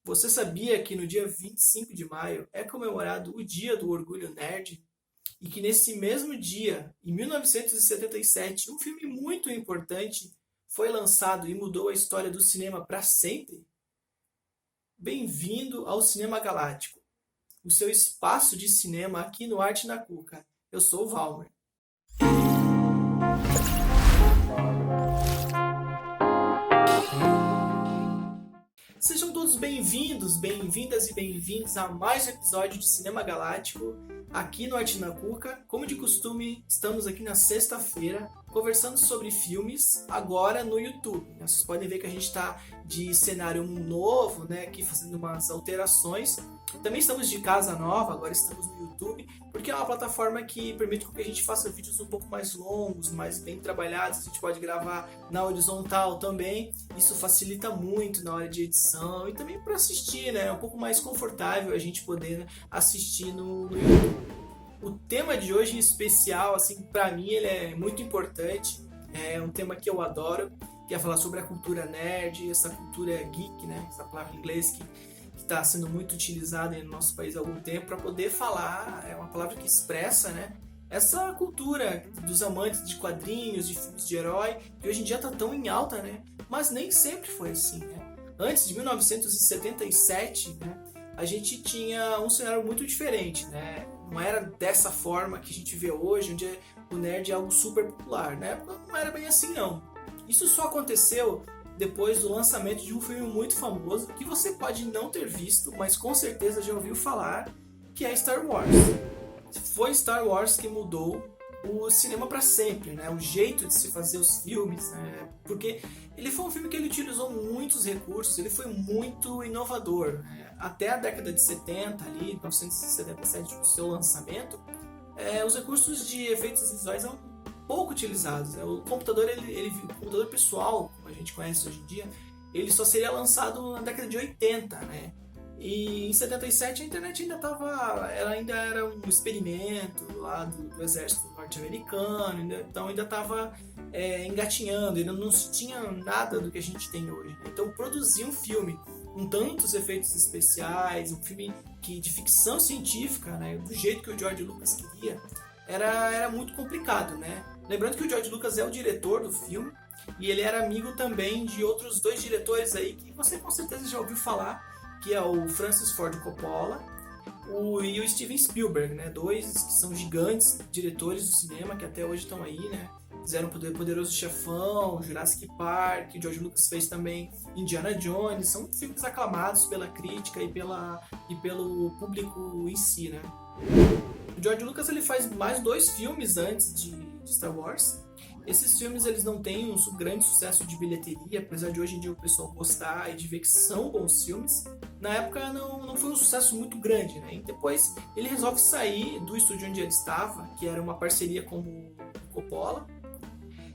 Você sabia que no dia 25 de maio é comemorado o Dia do Orgulho Nerd? E que nesse mesmo dia, em 1977, um filme muito importante foi lançado e mudou a história do cinema para sempre? Bem-vindo ao Cinema Galáctico, o seu espaço de cinema aqui no Arte na Cuca. Eu sou o Valmer. Sejam todos bem-vindos, bem-vindas e bem-vindos a mais um episódio de Cinema Galáctico aqui no Arte na Cuca. Como de costume, estamos aqui na sexta-feira conversando sobre filmes agora no YouTube. Vocês podem ver que a gente está de cenário novo, né, aqui fazendo umas alterações. Também estamos de casa nova, agora estamos no YouTube, porque é uma plataforma que permite que a gente faça vídeos um pouco mais longos, mais bem trabalhados. A gente pode gravar na horizontal também. Isso facilita muito na hora de edição e também para assistir, né? É um pouco mais confortável a gente poder assistir no YouTube. O tema de hoje em especial, assim, para mim ele é muito importante. É um tema que eu adoro, que é falar sobre a cultura nerd, essa cultura geek, né? Essa palavra em inglês que está sendo muito utilizada no nosso país há algum tempo para poder falar, é uma palavra que expressa, né, essa cultura dos amantes de quadrinhos, de filmes de herói, que hoje em dia está tão em alta, né, mas nem sempre foi assim, né. Antes de 1977, né, a gente tinha um cenário muito diferente, né, não era dessa forma que a gente vê hoje, onde o nerd é algo super popular, né, não era bem assim não. Isso só aconteceu depois do lançamento de um filme muito famoso que você pode não ter visto, mas com certeza já ouviu falar, que é Star Wars. Foi Star Wars que mudou o cinema para sempre, né? O jeito de se fazer os filmes, né? Porque ele foi um filme que ele utilizou muitos recursos, ele foi muito inovador, né? Até a década de 70, ali, 1977, no seu lançamento, os recursos de efeitos visuais eram pouco utilizados. Né? O computador, o computador pessoal, como a gente conhece hoje em dia, ele só seria lançado na década de 80, né? E em 77 a internet ainda era um experimento lá do exército norte-americano, então ainda estava engatinhando, ainda não se tinha nada do que a gente tem hoje. Né? Então produzir um filme com tantos efeitos especiais, um filme de ficção científica, né, do jeito que o George Lucas queria, era muito complicado, né? Lembrando que o George Lucas é o diretor do filme e ele era amigo também de outros dois diretores aí que você com certeza já ouviu falar, que é o Francis Ford Coppola e o Steven Spielberg, né? Dois que são gigantes diretores do cinema que até hoje estão aí, né? Fizeram Poderoso Chefão, Jurassic Park, o George Lucas fez também Indiana Jones, são filmes aclamados pela crítica e pelo público em si, né? O George Lucas ele faz mais dois filmes antes de Star Wars. Esses filmes eles não têm um grande sucesso de bilheteria, apesar de hoje em dia o pessoal gostar e de ver que são bons filmes. Na época não foi um sucesso muito grande, né? E depois ele resolve sair do estúdio onde ele estava, que era uma parceria com o Coppola,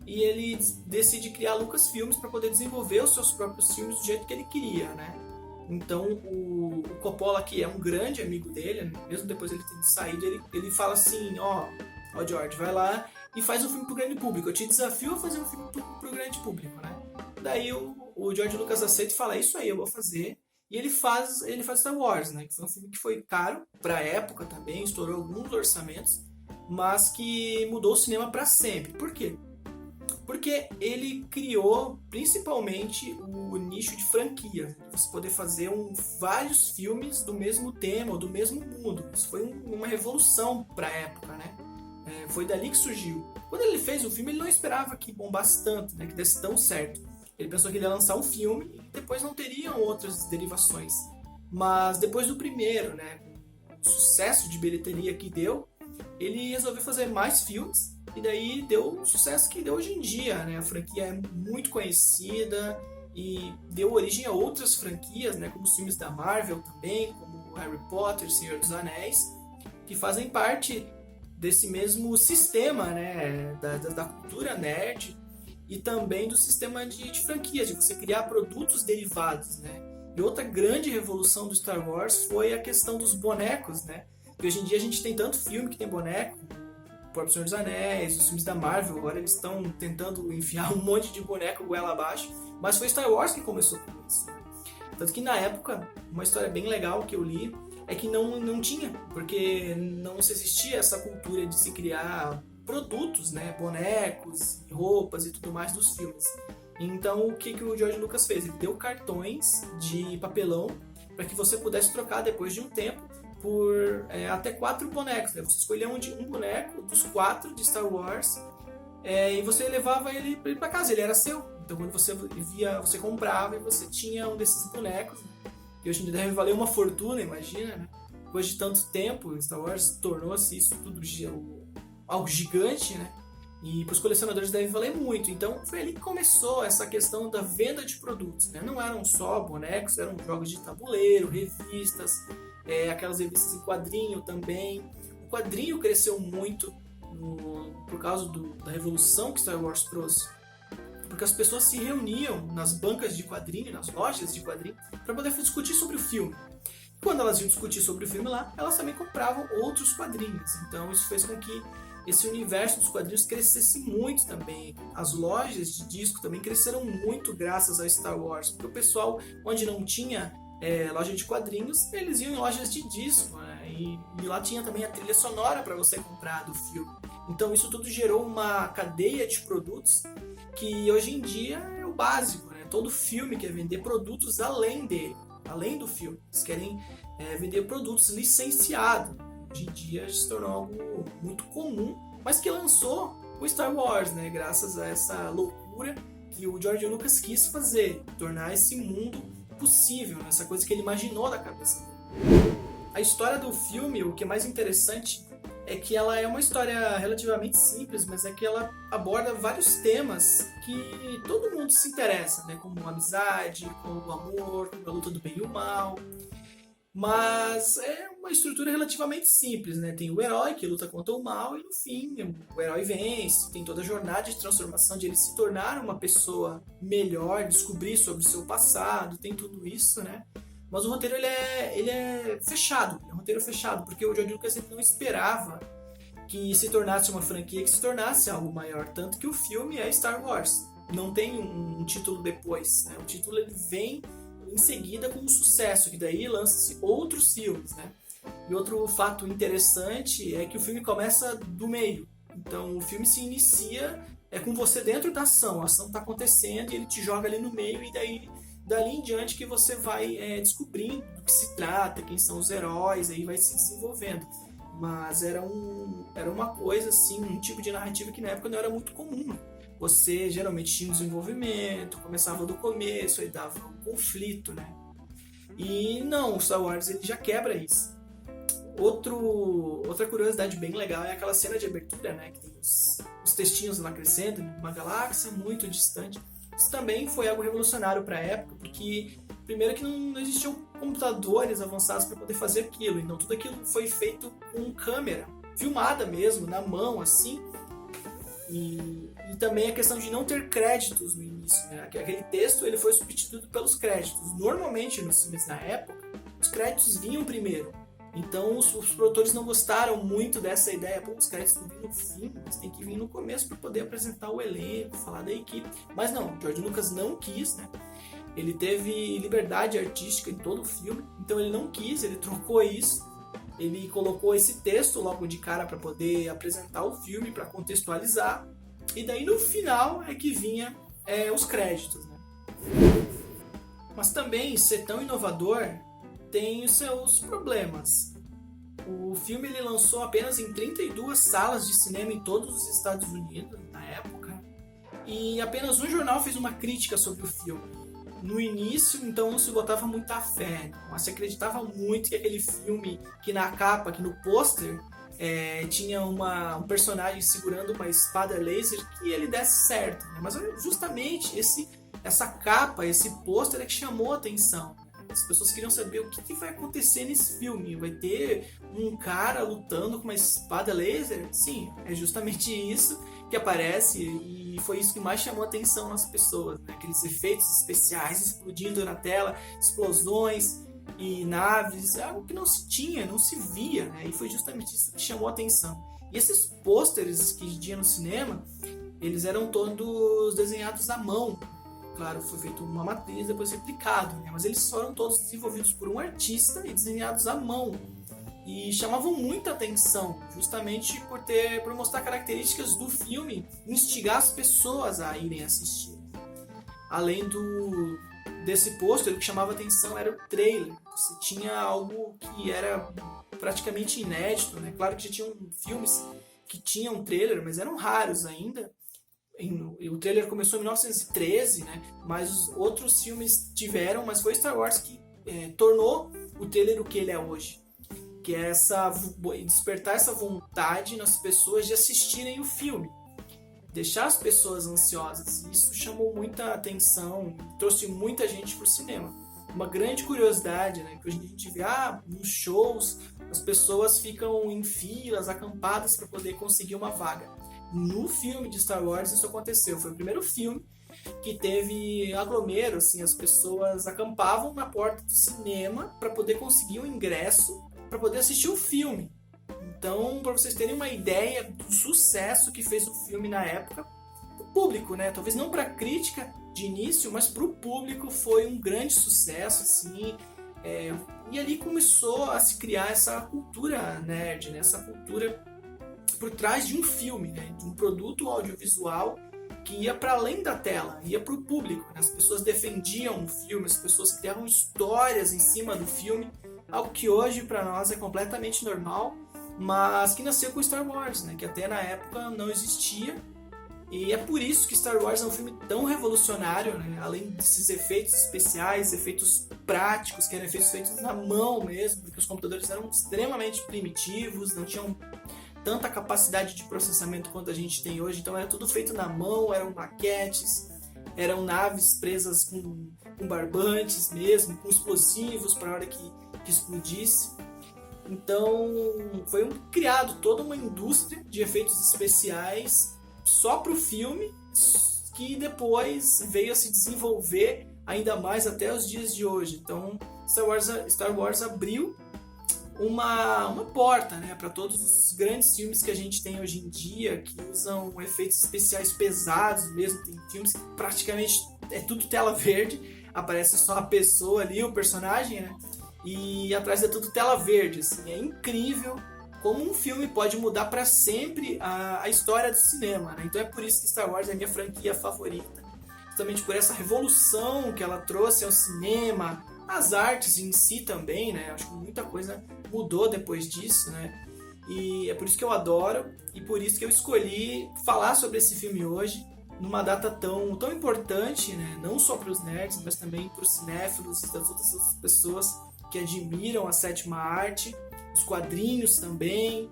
e ele decide criar Lucasfilmes para poder desenvolver os seus próprios filmes do jeito que ele queria, né? Então o Coppola, que é um grande amigo dele, mesmo depois ele tendo saído, ele fala assim, ó George, vai lá e faz um filme pro grande público. Eu te desafio a fazer um filme pro grande público, né? Daí o George Lucas aceita e fala, é isso aí, eu vou fazer. E ele faz Star Wars, né? Que foi um filme que foi caro pra época também, estourou alguns orçamentos, mas que mudou o cinema para sempre. Por quê? Porque ele criou principalmente o nicho de franquia, você poder fazer vários filmes do mesmo tema ou do mesmo mundo. Isso foi uma revolução para a época, né? Foi dali que surgiu. Quando ele fez o filme, ele não esperava que bombasse tanto, né? Que desse tão certo. Ele pensou que ele ia lançar um filme e depois não teriam outras derivações. Mas depois do primeiro, né? O sucesso de bilheteria que deu, ele resolveu fazer mais filmes. E daí deu o sucesso que deu hoje em dia, né? A franquia é muito conhecida e deu origem a outras franquias, né? Como os filmes da Marvel também, como Harry Potter, Senhor dos Anéis, que fazem parte desse mesmo sistema, né? Da cultura nerd e também do sistema de franquias, de você criar produtos derivados, né? E outra grande revolução do Star Wars foi a questão dos bonecos, né? Porque hoje em dia a gente tem tanto filme que tem boneco, o próprio Senhor dos Anéis, os filmes da Marvel, agora eles estão tentando enfiar um monte de boneco goela abaixo, mas foi Star Wars que começou com isso. Tanto que na época, uma história bem legal que eu li é que não tinha, porque não se existia essa cultura de se criar produtos, né, bonecos, roupas e tudo mais dos filmes. Então o que o George Lucas fez? Ele deu cartões de papelão para que você pudesse trocar depois de um tempo por até 4 bonecos. Né? Você escolhia um boneco dos 4 de Star Wars e você levava ele para casa, ele era seu. Então quando você via, você comprava e você tinha um desses bonecos, que hoje em dia deve valer uma fortuna, imagina, né? Depois de tanto tempo, Star Wars tornou-se isso tudo algo gigante, né? E para os colecionadores deve valer muito. Então foi ali que começou essa questão da venda de produtos, né? Não eram só bonecos, eram jogos de tabuleiro, revistas, aquelas revistas em quadrinho também. O quadrinho cresceu muito por causa da revolução que Star Wars trouxe. Porque as pessoas se reuniam nas bancas de quadrinho, nas lojas de quadrinho, para poder discutir sobre o filme. Quando elas iam discutir sobre o filme lá, elas também compravam outros quadrinhos. Então isso fez com que esse universo dos quadrinhos crescesse muito também. As lojas de disco também cresceram muito graças a Star Wars, porque o pessoal, onde não tinha loja de quadrinhos, eles iam em lojas de disco, né? E lá tinha também a trilha sonora para você comprar do filme. Então isso tudo gerou uma cadeia de produtos que hoje em dia é o básico, né? Todo filme quer vender produtos além dele, além do filme. Eles querem vender produtos licenciados. Hoje em dia se tornou algo muito comum, mas que lançou o Star Wars, né? Graças a essa loucura que o George Lucas quis fazer, tornar esse mundo possível, né? Essa coisa que ele imaginou da cabeça dele. A história do filme, o que é mais interessante é que ela é uma história relativamente simples, mas é que ela aborda vários temas que todo mundo se interessa, né? Como a amizade, como o amor, como a luta do bem e o mal. Mas é uma estrutura relativamente simples, né? Tem o herói que luta contra o mal e no fim o herói vence. Tem toda a jornada de transformação de ele se tornar uma pessoa melhor, descobrir sobre o seu passado, tem tudo isso, né? Mas o roteiro ele é fechado, é um roteiro fechado, porque o George Lucas não esperava que se tornasse uma franquia, que se tornasse algo maior, tanto que o filme é Star Wars, não tem um título depois, né? O título ele vem em seguida com um sucesso, que daí lança-se outros filmes, né? E outro fato interessante é que o filme começa do meio, então o filme se inicia com você dentro da ação, a ação está acontecendo e ele te joga ali no meio e dali em diante que você vai descobrindo do que se trata, quem são os heróis, aí vai se desenvolvendo. Mas era uma coisa assim, um tipo de narrativa que na época não era muito comum. Você geralmente tinha um desenvolvimento, começava do começo, aí dava um conflito, né? E não, o Star Wars ele já quebra isso. Outra curiosidade bem legal é aquela cena de abertura, né? Que tem os textinhos lá crescendo, uma galáxia muito distante. Isso também foi algo revolucionário para a época, porque primeiro que não existiam computadores avançados para poder fazer aquilo, então tudo aquilo foi feito com câmera, filmada mesmo, na mão, assim, e também a questão de não ter créditos no início, né? Aquele texto ele foi substituído pelos créditos. Normalmente nos filmes na época, os créditos vinham primeiro, então os produtores não gostaram muito dessa ideia. Pô, os créditos não vêm no fim, eles têm que vir no começo para poder apresentar o elenco, falar da equipe. Mas não, George Lucas não quis, né? Ele teve liberdade artística em todo o filme, então ele não quis, ele trocou isso. Ele colocou esse texto logo de cara para poder apresentar o filme, para contextualizar. E daí no final é que vinha os créditos, né? Mas também ser tão inovador tem os seus problemas. O filme ele lançou apenas em 32 salas de cinema em todos os Estados Unidos na época, e apenas um jornal fez uma crítica sobre o filme. No início, então, não se botava muita fé, mas se acreditava muito que aquele filme, que na capa, que no pôster, tinha um personagem segurando uma espada laser, que ele desse certo, né? Mas justamente essa capa, esse pôster é que chamou a atenção. As pessoas queriam saber o que vai acontecer nesse filme. Vai ter um cara lutando com uma espada laser? Sim, é justamente isso que aparece e foi isso que mais chamou a atenção nas pessoas, né? Aqueles efeitos especiais explodindo na tela, explosões e naves, algo que não se tinha, não se via, né? E foi justamente isso que chamou a atenção. E esses pôsteres que tinha no cinema, eles eram todos desenhados à mão, claro, foi feito uma matriz, depois replicado, né? Mas eles foram todos desenvolvidos por um artista e desenhados à mão. E chamavam muita atenção, justamente por mostrar características do filme e instigar as pessoas a irem assistir. Além desse pôster, o que chamava atenção era o trailer. Você tinha algo que era praticamente inédito, né? Claro que já tinham filmes que tinham trailer, mas eram raros ainda. O trailer começou em 1913, né? Mas os outros filmes tiveram, mas foi Star Wars que tornou o trailer o que ele é hoje. Que é despertar essa vontade nas pessoas de assistirem o filme. Deixar as pessoas ansiosas. Isso chamou muita atenção, trouxe muita gente para o cinema. Uma grande curiosidade, né? Que hoje a gente vê nos shows, as pessoas ficam em filas, acampadas para poder conseguir uma vaga. No filme de Star Wars isso aconteceu. Foi o primeiro filme que teve aglomero, assim, as pessoas acampavam na porta do cinema para poder conseguir um ingresso para poder assistir o filme. Então, para vocês terem uma ideia do sucesso que fez o filme na época, o público, né? Talvez não para a crítica de início, mas para o público foi um grande sucesso, assim. E ali começou a se criar essa cultura nerd, né? Essa cultura por trás de um filme, né? De um produto audiovisual que ia para além da tela, ia para o público, né? As pessoas defendiam o filme, as pessoas criavam histórias em cima do filme, algo que hoje para nós é completamente normal, mas que nasceu com Star Wars, né? Que até na época não existia. E é por isso que Star Wars é um filme tão revolucionário, né? Além desses efeitos especiais, efeitos práticos, que eram efeitos feitos na mão mesmo, porque os computadores eram extremamente primitivos, não tinham tanta capacidade de processamento quanto a gente tem hoje, então era tudo feito na mão, eram maquetes, eram naves presas com barbantes mesmo, com explosivos para a hora que explodisse. Então foi criado toda uma indústria de efeitos especiais só para o filme, que depois veio a se desenvolver ainda mais até os dias de hoje. Então Star Wars abriu uma porta, né, para todos os grandes filmes que a gente tem hoje em dia, que usam efeitos especiais pesados mesmo. Tem filmes que praticamente é tudo tela verde, aparece só a pessoa ali, o personagem, né? E atrás é tudo tela verde, assim. É incrível como um filme pode mudar para sempre a história do cinema, né? Então é por isso que Star Wars é a minha franquia favorita, justamente por essa revolução que ela trouxe ao cinema, as artes em si também, né? Acho que muita coisa mudou depois disso, né? E é por isso que eu adoro e por isso que eu escolhi falar sobre esse filme hoje, numa data tão importante, né? Não só para os nerds, mas também para os cinéfilos e das outras pessoas que admiram a sétima arte, os quadrinhos também,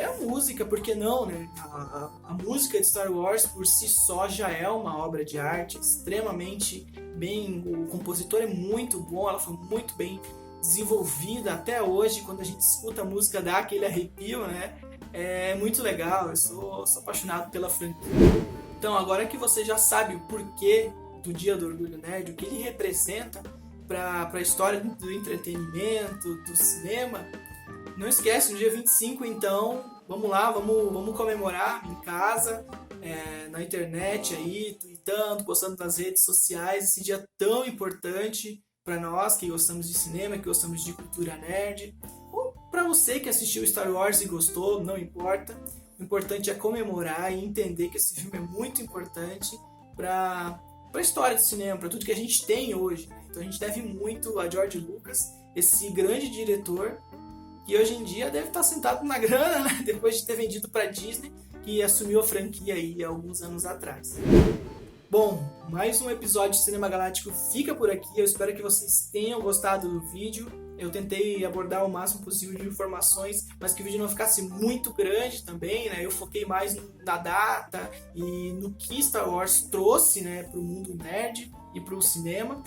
a música, por que não, né? A música de Star Wars por si só já é uma obra de arte extremamente bem, o compositor é muito bom, ela foi muito bem desenvolvida até hoje, quando a gente escuta a música dá aquele arrepio, né? É muito legal, eu sou apaixonado pela franquia. Então agora que você já sabe o porquê do Dia do Orgulho Nerd, o que ele representa para a história do entretenimento, do cinema, não esquece, no dia 25 então, vamos lá, vamos comemorar em casa, na internet aí, tweetando, postando nas redes sociais, esse dia tão importante para nós que gostamos de cinema, que gostamos de cultura nerd, ou para você que assistiu Star Wars e gostou, não importa. O importante é comemorar e entender que esse filme é muito importante para a história do cinema, para tudo que a gente tem hoje, né? Então a gente deve muito a George Lucas, esse grande diretor, que hoje em dia deve estar sentado na grana, né? Depois de ter vendido para a Disney, que assumiu a franquia aí há alguns anos atrás. Bom, mais um episódio de Cinema Galáctico fica por aqui. Eu espero que vocês tenham gostado do vídeo. Eu tentei abordar o máximo possível de informações, mas que o vídeo não ficasse muito grande também, né? Eu foquei mais na data e no que Star Wars trouxe, né, para o mundo nerd e para o cinema.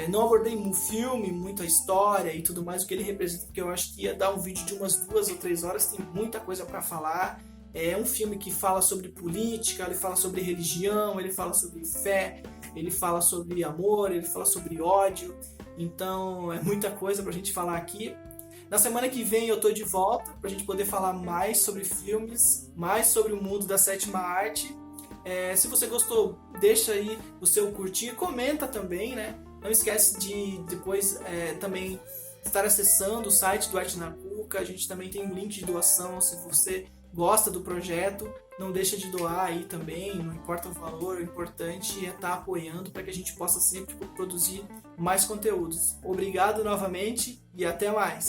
Não abordei o filme, muita história e tudo mais, o que ele representa, porque eu acho que ia dar um vídeo de umas 2 ou 3 horas, tem muita coisa para falar. É um filme que fala sobre política, ele fala sobre religião, ele fala sobre fé, ele fala sobre amor, ele fala sobre ódio. Então é muita coisa pra gente falar aqui. Na semana que vem eu tô de volta pra gente poder falar mais sobre filmes, mais sobre o mundo da sétima arte. Se você gostou, deixa aí o seu curtir, comenta também, né? Não esquece de depois também estar acessando o site do Arte na Cuca. A gente também tem um link de doação se você gosta do projeto. Não deixa de doar aí também, não importa o valor, o importante é estar apoiando para que a gente possa sempre produzir mais conteúdos. Obrigado novamente e até mais!